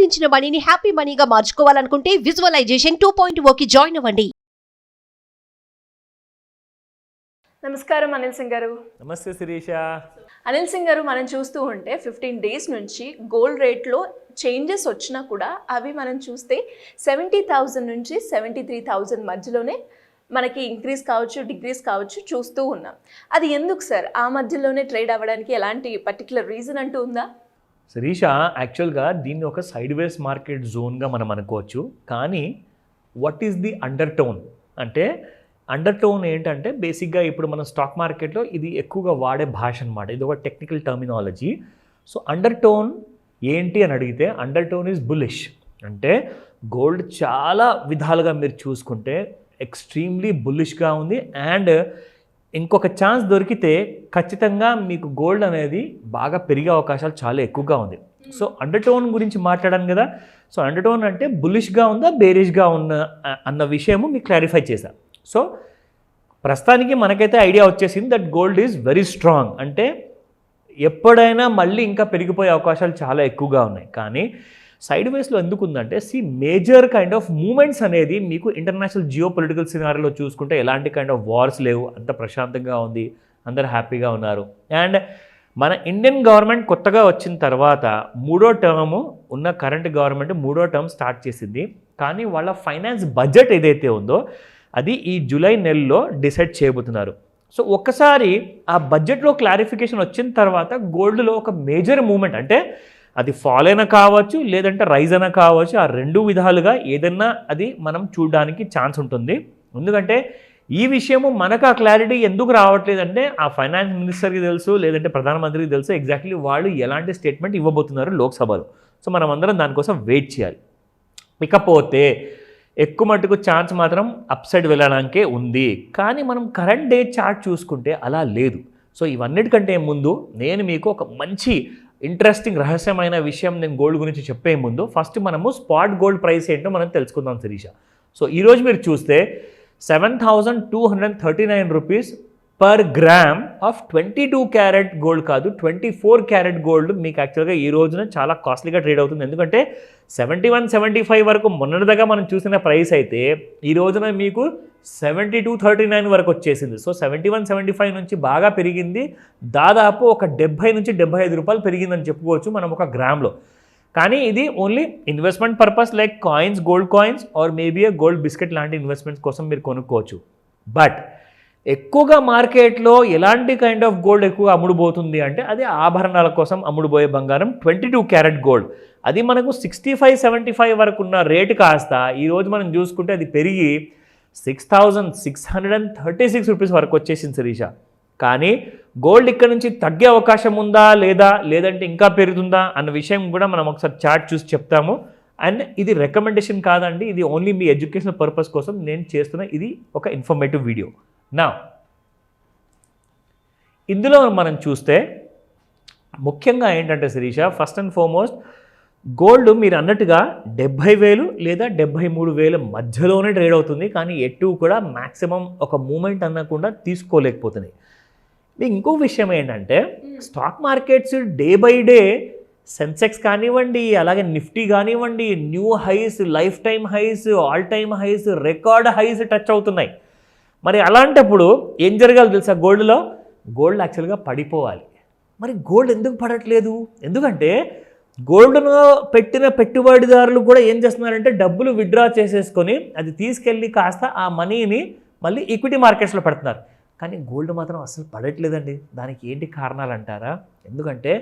సంపాదించిన మనీని హ్యాపీ మనీగా మార్చుకోవాలనుకుంటే విజువలైజేషన్ 2.0కి జాయిన్ అవ్వండి. నమస్కారం అనిల్ సింగ్ గారు. నమస్తే శిరీష. అనిల్ సింగ్ గారు, మనం చూస్తూ ఉంటే 15 డేస్ నుంచి గోల్డ్ రేట్లో చేంజెస్ వచ్చినా కూడా అవి మనం చూస్తే 70,000 నుంచి 73,000 మధ్యలోనే మనకి ఇంక్రీజ్ కావచ్చు, డిక్రీజ్ కావచ్చు చూస్తూ ఉన్నాం. అది ఎందుకు సార్? ఆ మధ్యలోనే ట్రేడ్ అవ్వడానికి ఎలాంటి పర్టికులర్ రీజన్ అంటూ ఉందా? శిరీష, యాక్చువల్గా దీన్ని ఒక సైడ్ వేస్ మార్కెట్ జోన్గా మనం అనుకోవచ్చు. కానీ what is the under tone అంటే, అండర్ టోన్ ఏంటంటే బేసిక్గా ఇప్పుడు మనం స్టాక్ మార్కెట్లో ఇది ఎక్కువగా వాడే భాష అనమాట. ఇది ఒక technical terminology. So under tone ఏంటి అని అడిగితే, అండర్ టోన్ ఈజ్ బుల్లిష్. అంటే గోల్డ్ చాలా విధాలుగా మీరు చూసుకుంటే ఎక్స్ట్రీమ్లీ బుల్లిష్గా ఉంది. అండ్ ఇంకొక ఛాన్స్ దొరికితే ఖచ్చితంగా మీకు గోల్డ్ అనేది బాగా పెరిగే అవకాశాలు చాలా ఎక్కువగా ఉంది. సో అండర్ టోన్ గురించి మాట్లాడాను కదా. సో అండర్ టోన్ అంటే బుల్లిష్గా ఉందా, బేరిష్గా ఉన్న అన్న విషయము మీకు క్లారిఫై చేశాను. సో ప్రస్తుతానికి మనకైతే ఐడియా వచ్చేసింది that gold is very strong. అంటే ఎప్పుడైనా మళ్ళీ ఇంకా పెరిగిపోయే అవకాశాలు చాలా ఎక్కువగా ఉన్నాయి. కానీ సైడ్ వేస్లో ఎందుకు ఉందంటే, మేజర్ కైండ్ ఆఫ్ మూమెంట్స్ అనేది మీకు ఇంటర్నేషనల్ జియో పొలిటికల్ సినారీలో చూసుకుంటే ఎలాంటి కైండ్ ఆఫ్ వార్స్ లేవు, అంత ప్రశాంతంగా ఉంది, అందరు హ్యాపీగా ఉన్నారు. అండ్ మన ఇండియన్ గవర్నమెంట్ కొత్తగా వచ్చిన తర్వాత 3వ టర్మ్ ఉన్న కరెంట్ గవర్నమెంట్ 3వ టర్మ్ స్టార్ట్ చేసింది. కానీ వాళ్ళ ఫైనాన్స్ బడ్జెట్ ఏదైతే ఉందో అది ఈ జూలై నెలలో డిసైడ్ చేయబోతున్నారు. సో ఒక్కసారి ఆ బడ్జెట్లో క్లారిఫికేషన్ వచ్చిన తర్వాత గోల్డ్లో ఒక మేజర్ మూమెంట్, అంటే అది ఫాల్ అయినా కావచ్చు లేదంటే రైజ్ అయినా కావచ్చు, ఆ రెండు విధాలుగా ఏదన్నా అది మనం చూడడానికి ఛాన్స్ ఉంటుంది. ఎందుకంటే ఈ విషయము మనకు ఆ క్లారిటీ ఎందుకు రావట్లేదంటే, ఆ ఫైనాన్స్ మినిస్టర్కి తెలుసు, లేదంటే ప్రధానమంత్రికి తెలుసు ఎగ్జాక్ట్లీ వాళ్ళు ఎలాంటి స్టేట్మెంట్ ఇవ్వబోతున్నారు లోక్సభలో. సో మనం అందరం దానికోసం వెయిట్ చేయాలి. ఇకపోతే ఎక్కువ మట్టుకు ఛాన్స్ మాత్రం అప్ సైడ్ వెళ్ళడానికే ఉంది. కానీ మనం కరెంట్ డే చార్ట్ చూసుకుంటే అలా లేదు. సో ఇవన్నిటికంటే ముందు నేను మీకు ఒక మంచి ఇంట్రెస్టింగ్ రహస్యమైన విషయం నేను గోల్డ్ గురించి చెప్పే ముందు ఫస్ట్ మనము స్పాట్ గోల్డ్ ప్రైస్ ఏంటో మనం తెలుసుకుందాం శిరీష. సో ఈరోజు మీరు చూస్తే 7,239 rupees per gram of 22 carat gold కాదు, 24 క్యారెట్ గోల్డ్ మీకు యాక్చువల్గా ఈ రోజున చాలా కాస్ట్లీగా ట్రేడ్ అవుతుంది. ఎందుకంటే 71, 75 వరకు మొన్నటిదాకా మనం చూసిన ప్రైస్ అయితే ఈ రోజున మీకు 7239 వరకు వచ్చేసింది. సో 71, 75 నుంచి బాగా పెరిగింది. దాదాపు ఒక 70 నుంచి 75 రూపాయలు పెరిగిందని చెప్పుకోవచ్చు మనం ఒక గ్రామ్లో. కానీ ఇది only investment purpose like coins, gold coins or maybe A gold biscuit లాంటి ఇన్వెస్ట్మెంట్స్ కోసం మీరు కొనుక్కోవచ్చు. బట్ ఎక్కువగా మార్కెట్లో ఎలాంటి కైండ్ ఆఫ్ గోల్డ్ ఎక్కువగా అమ్ముడుపోతుంది అంటే అది ఆభరణాల కోసం అమ్ముడుపోయే బంగారం 22 క్యారెట్ గోల్డ్. అది మనకు 65, 75 వరకు ఉన్న రేటు కాస్త ఈరోజు మనం చూసుకుంటే అది పెరిగి 6,636 రూపీస్ వరకు వచ్చేసింది శిరీష. కానీ గోల్డ్ ఇక్కడ నుంచి తగ్గే అవకాశం ఉందా లేదంటే ఇంకా పెరుగుతుందా అన్న విషయం కూడా మనం ఒకసారి చార్ట్ చూసి చెప్తాము. అండ్ ఇది రికమెండేషన్ కాదండి, ఇది ఓన్లీ మీ ఎడ్యుకేషనల్ పర్పస్ కోసం నేను చేస్తున్న ఇది ఒక ఇన్ఫర్మేటివ్ వీడియో. నా ఇందులో మనం చూస్తే ముఖ్యంగా ఏంటంటే Shirisha, first and foremost gold మీరు అన్నట్టుగా 70,000 లేదా 73,000 మధ్యలోనే ట్రేడ్ అవుతుంది. కానీ ఎటు కూడా మ్యాక్సిమం ఒక మూమెంట్ అనకుండా తీసుకోలేకపోతున్నాయి. ఇంకో విషయం ఏంటంటే stock markets day by day Sensex కానివ్వండి, అలాగే నిఫ్టీ కానివ్వండి, new highs, lifetime highs, all time highs, record highs touch అవుతున్నాయి. మరి అలాంటప్పుడు ఏం జరగాలి తెలుసా? గోల్డ్ యాక్చువల్గా పడిపోవాలి. మరి గోల్డ్ ఎందుకు పడట్లేదు? ఎందుకంటే గోల్డ్ను పెట్టిన పెట్టుబడిదారులు కూడా ఏం చేస్తున్నారంటే డబ్బులు విత్డ్రా చేసేసుకొని అది తీసుకెళ్ళి కాస్త ఆ మనీని మళ్ళీ ఈక్విటీ మార్కెట్స్లో పెడుతున్నారు. కానీ గోల్డ్ మాత్రం అసలు పడట్లేదండి. దానికి ఏంటి కారణాలు అంటారా? ఎందుకంటే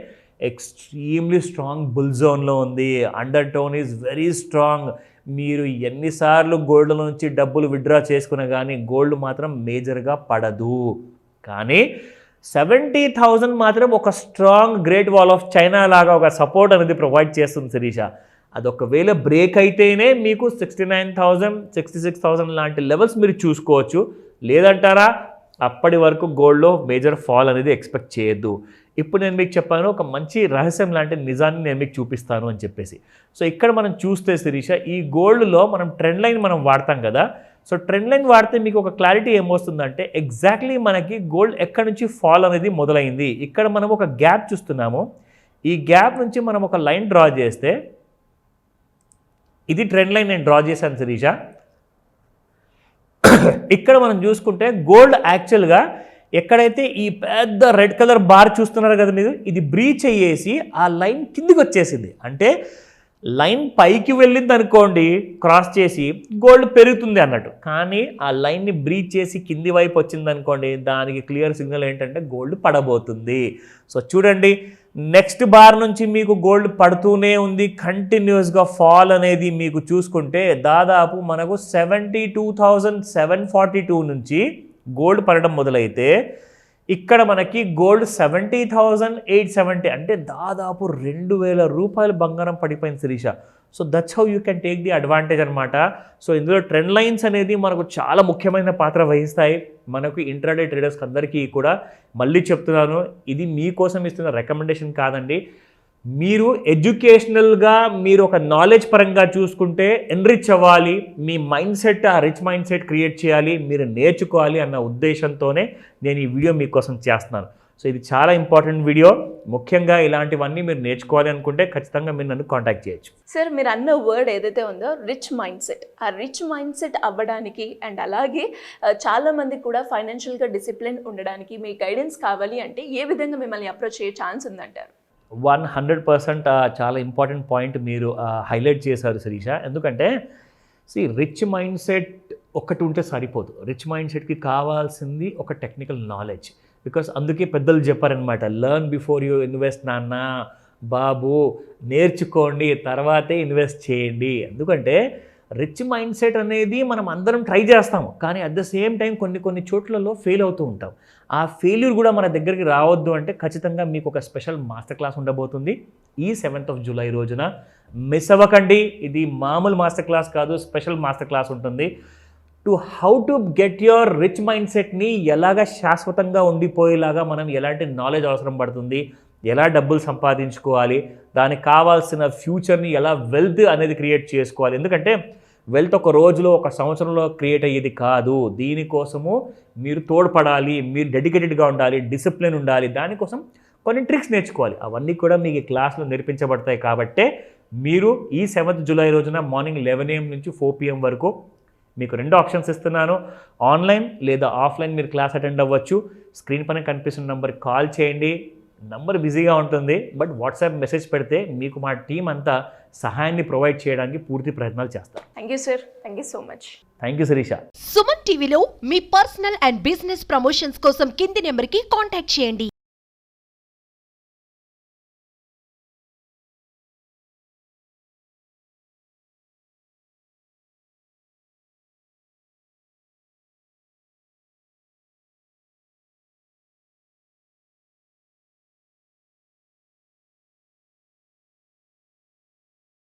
ఎక్స్ట్రీమ్లీ స్ట్రాంగ్ బుల్ జోన్లో ఉంది. Under tone is very strong. మీరు ఎన్నిసార్లు గోల్డ్ నుంచి డబ్బులు విత్డ్రా చేసుకున్నా కానీ గోల్డ్ మాత్రం మేజర్గా పడదు. కానీ 70,000 మాత్రం ఒక strong great wall of China లాగా ఒక సపోర్ట్ అనేది ప్రొవైడ్ చేస్తుంది శిరీష. అది ఒకవేళ బ్రేక్ అయితేనే మీకు 69,000, 66,000 లాంటి లెవెల్స్ మీరు చూసుకోవచ్చు. లేదంటారా అప్పటి వరకు గోల్డ్లో మేజర్ ఫాల్ అనేది ఎక్స్పెక్ట్ చేయొద్దు. ఇప్పుడు నేను మీకు చెప్పాను ఒక మంచి రహస్యం లాంటి నిజాన్ని నేను మీకు చూపిస్తాను అని చెప్పేసి. సో ఇక్కడ మనం చూస్తే శిరీష, ఈ గోల్డ్లో మనం ట్రెండ్ లైన్ మనం వాడతాం కదా. సో ట్రెండ్ లైన్ వాడితే మీకు ఒక క్లారిటీ ఏమొస్తుందంటే ఎగ్జాక్ట్లీ మనకి గోల్డ్ ఎక్కడి నుంచి ఫాల్ అనేది మొదలైంది. ఇక్కడ మనం ఒక గ్యాప్ చూస్తున్నాము. ఈ గ్యాప్ నుంచి మనం ఒక లైన్ డ్రా చేస్తే ఇది ట్రెండ్ లైన్ నేను డ్రా చేశాను శిరీష. ఇక్కడ మనం చూసుకుంటే గోల్డ్ యాక్చువల్గా ఎక్కడైతే ఈ పెద్ద రెడ్ కలర్ బార్ చూస్తున్నారు కదా మీరు, ఇది బ్రీచ్ అయ్యేసి ఆ లైన్ కిందికి వచ్చేసింది. అంటే లైన్ పైకి వెళ్ళింది అనుకోండి క్రాస్ చేసి గోల్డ్ పెరుగుతుంది అన్నట్టు, కానీ ఆ లైన్ని బ్రీచ్ చేసి కింది వైపు వచ్చింది అనుకోండి దానికి క్లియర్ సిగ్నల్ ఏంటంటే గోల్డ్ పడబోతుంది. సో చూడండి నెక్స్ట్ బార్ నుంచి మీకు గోల్డ్ పడుతూనే ఉంది, కంటిన్యూస్గా ఫాల్ అనేది మీకు చూసుకుంటే దాదాపు మనకు 72,742 నుంచి గోల్డ్ పడడం మొదలైతే ఇక్కడ మనకి గోల్డ్ 70,870 అంటే దాదాపు 2,000 రూపాయలు బంగారం పడిపోయింది Shirisha. So that's how you can take the advantage అనమాట. సో ఇందులో ట్రెండ్ లైన్స్ అనేది మనకు చాలా ముఖ్యమైన పాత్ర వహిస్తాయి మనకు ఇంట్రాడే ట్రేడర్స్కి అందరికీ కూడా. మళ్ళీ చెప్తున్నాను, ఇది మీకోసం ఇస్తున్న రికమెండేషన్ కాదండి. మీరు ఎడ్యుకేషనల్గా మీరు ఒక నాలెడ్జ్ పరంగా చూసుకుంటే ఎన్రిచ్ అవ్వాలి, మీ మైండ్ సెట్ ఆ రిచ్ మైండ్ సెట్ క్రియేట్ చేయాలి, మీరు నేర్చుకోవాలి అన్న ఉద్దేశంతోనే నేను ఈ వీడియో మీకోసం చేస్తున్నాను. సో ఇది చాలా ఇంపార్టెంట్ వీడియో. ముఖ్యంగా ఇలాంటివన్నీ మీరు నేర్చుకోవాలి అనుకుంటే ఖచ్చితంగా మీరు నన్ను కాంటాక్ట్ చేయొచ్చు. సార్ మీరు అన్న వర్డ్ ఏదైతే ఉందో రిచ్ మైండ్ సెట్, ఆ రిచ్ మైండ్ సెట్ అవ్వడానికి అండ్ అలాగే చాలామంది కూడా ఫైనాన్షియల్గా డిసిప్లిన్ ఉండడానికి మీ గైడెన్స్ కావాలి అంటే ఏ విధంగా మిమ్మల్ని అప్రోచ్ అయ్యే ఛాన్స్ ఉందంటారు? 100% చాలా ఇంపార్టెంట్ పాయింట్ మీరు హైలైట్ చేశారు శిరీష. ఎందుకంటే రిచ్ మైండ్ సెట్ ఒక్కటి ఉంటే సరిపోదు. రిచ్ మైండ్ సెట్కి కావాల్సింది ఒక టెక్నికల్ నాలెడ్జ్. బికాస్ అందుకే పెద్దలు చెప్పారనమాట, లెర్న్ బిఫోర్ యూ ఇన్వెస్ట్ నాన్న, బాబు నేర్చుకోండి తర్వాతే ఇన్వెస్ట్ చేయండి. ఎందుకంటే రిచ్ మైండ్ సెట్ అనేది మనం అందరం ట్రై చేస్తాము, కానీ అట్ ద సేమ్ టైం కొన్ని చోట్లలో ఫెయిల్ అవుతూ ఉంటాం. ఆ ఫెయిల్యూర్ కూడా మన దగ్గరికి రావద్దు అంటే ఖచ్చితంగా మీకు ఒక స్పెషల్ మాస్టర్ క్లాస్ ఉండబోతుంది ఈ 7th of July రోజున. మిస్ అవ్వకండి. ఇది మామూలు మాస్టర్ క్లాస్ కాదు, స్పెషల్ మాస్టర్ క్లాస్ ఉంటుంది. How to get your rich mind సెట్ని ఎలాగ శాశ్వతంగా ఉండిపోయేలాగా మనం ఎలాంటి నాలెడ్జ్ అవసరం పడుతుంది, ఎలా డబ్బులు సంపాదించుకోవాలి, దానికి కావాల్సిన ఫ్యూచర్ని ఎలా వెల్త్ అనేది క్రియేట్ చేసుకోవాలి. ఎందుకంటే వెల్త్ ఒక రోజులో ఒక సంవత్సరంలో క్రియేట్ అయ్యేది కాదు. దీనికోసము మీరు తోడ్పడాలి, మీరు డెడికేటెడ్గా ఉండాలి, డిసిప్లిన్ ఉండాలి, దానికోసం కొన్ని ట్రిక్స్ నేర్చుకోవాలి. అవన్నీ కూడా మీకు ఈ క్లాస్లో నేర్పించబడతాయి. కాబట్టే మీరు ఈ 7th July రోజున మార్నింగ్ 11 AM నుంచి 4 PM వరకు మీకు 2 ఆప్షన్స్ ఇస్తున్నాను. ఆన్లైన్ లేదా ఆఫ్లైన్ మీరు క్లాస్ అటెండ్ అవ్వచ్చు. స్క్రీన్ పైన కనిపిస్తున్న నెంబర్కి కాల్ చేయండి. నంబర్ బిజీగా ఉంటుంది, బట్ వాట్సాప్ మెసేజ్ పెడితే మీకు మా టీం అంతా సహాయాన్ని ప్రొవైడ్ చేయడానికి పూర్తి ప్రయత్నాలు చేస్తారు. Thank you sir, thank you so much. Thank you Shirisha. Suman టీవీలో మీ పర్సనల్ అండ్ బిజినెస్ ప్రమోషన్స్ కోసం కింది నెంబర్కి కాంటాక్ట్ చేయండి.